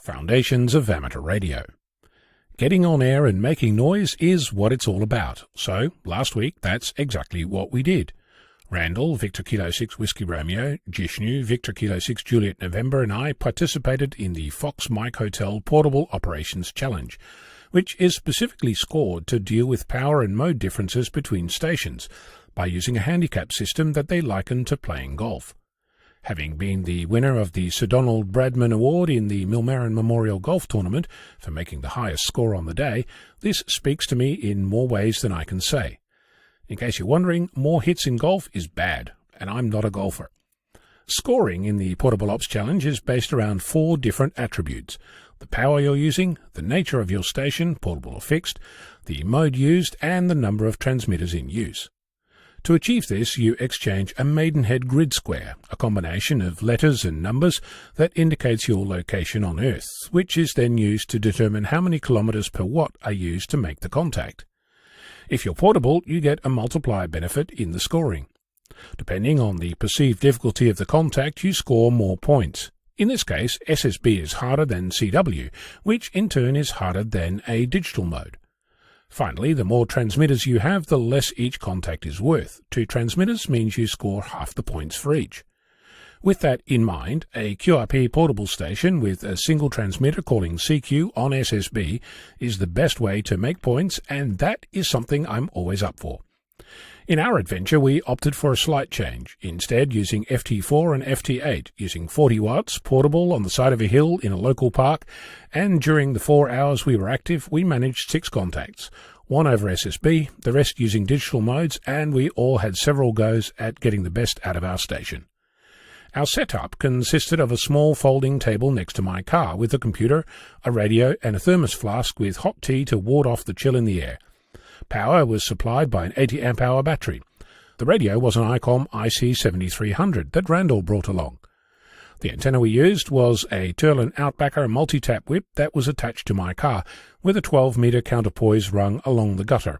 Foundations of Amateur Radio. Getting on air and making noise is what it's all about. So, last week, that's exactly what we did. Randall VK6WR, Jishnu VK6JN and I participated in the Fox Mike Hotel Portable Operations Challenge, which is specifically scored to deal with power and mode differences between stations by using a handicap system that they liken to playing golf. Having been the winner of the Sir Donald Bradman Award in the Millmerran Memorial Golf Tournament for making the highest score on the day, this speaks to me in more ways than I can say. In case you're wondering, more hits in golf is bad, and I'm not a golfer. Scoring in the Portable Ops Challenge is based around 4 different attributes: the power you're using, the nature of your station, portable or fixed, the mode used, and the number of transmitters in use. To achieve this, you exchange a Maidenhead grid square, a combination of letters and numbers that indicates your location on Earth, which is then used to determine how many kilometers per watt are used to make the contact. If you're portable, you get a multiplier benefit in the scoring. Depending on the perceived difficulty of the contact, you score more points. In this case, SSB is harder than CW, which in turn is harder than a digital mode. Finally, the more transmitters you have, the less each contact is worth. 2 transmitters means you score half the points for each. With that in mind, a QRP portable station with a single transmitter calling CQ on SSB is the best way to make points, and that is something I'm always up for. In our adventure, we opted for a slight change, instead using FT4 and FT8, using 40 watts, portable on the side of a hill in a local park, and during the 4 hours we were active, we managed 6 contacts, 1 over SSB, the rest using digital modes, and we all had several goes at getting the best out of our station. Our setup consisted of a small folding table next to my car with a computer, a radio, and a thermos flask with hot tea to ward off the chill in the air. Power was supplied by an 80 amp hour battery. The radio was an ICOM IC7300 that Randall brought along. The antenna we used was a Turlin Outbacker multi-tap whip that was attached to my car, with a 12-metre counterpoise rung along the gutter.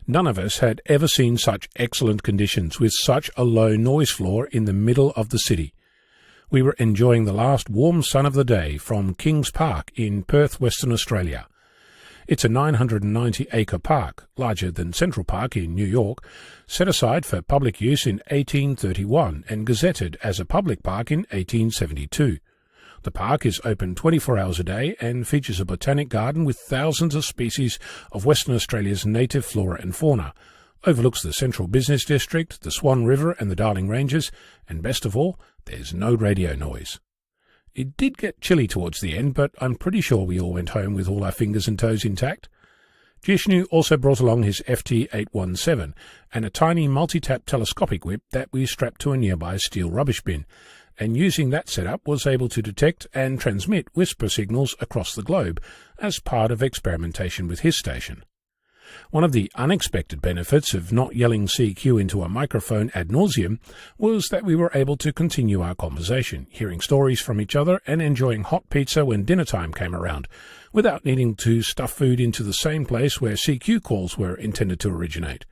None of us had ever seen such excellent conditions with such a low noise floor in the middle of the city. We were enjoying the last warm sun of the day from Kings Park in Perth, Western Australia. It's a 990-acre park, larger than Central Park in New York, set aside for public use in 1831 and gazetted as a public park in 1872. The park is open 24 hours a day and features a botanic garden with thousands of species of Western Australia's native flora and fauna, overlooks the Central Business District, the Swan River and the Darling Ranges, and best of all, there's no radio noise. It did get chilly towards the end, but I'm pretty sure we all went home with all our fingers and toes intact. Jishnu also brought along his FT817 and a tiny multi-tap telescopic whip that we strapped to a nearby steel rubbish bin, and using that setup was able to detect and transmit whisper signals across the globe as part of experimentation with his station. One of the unexpected benefits of not yelling CQ into a microphone ad nauseum was that we were able to continue our conversation, hearing stories from each other and enjoying hot pizza when dinner time came around, without needing to stuff food into the same place where CQ calls were intended to originate.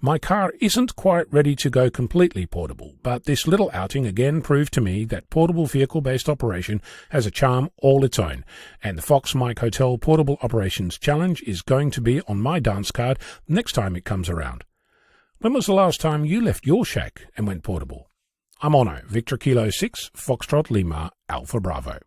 My car isn't quite ready to go completely portable, but this little outing again proved to me that portable vehicle-based operation has a charm all its own, and the Fox Mike Hotel Portable Operations Challenge is going to be on my dance card next time it comes around. When was the last time you left your shack and went portable? I'm Ono, Victor Kilo 6, Foxtrot Lima, Alpha Bravo.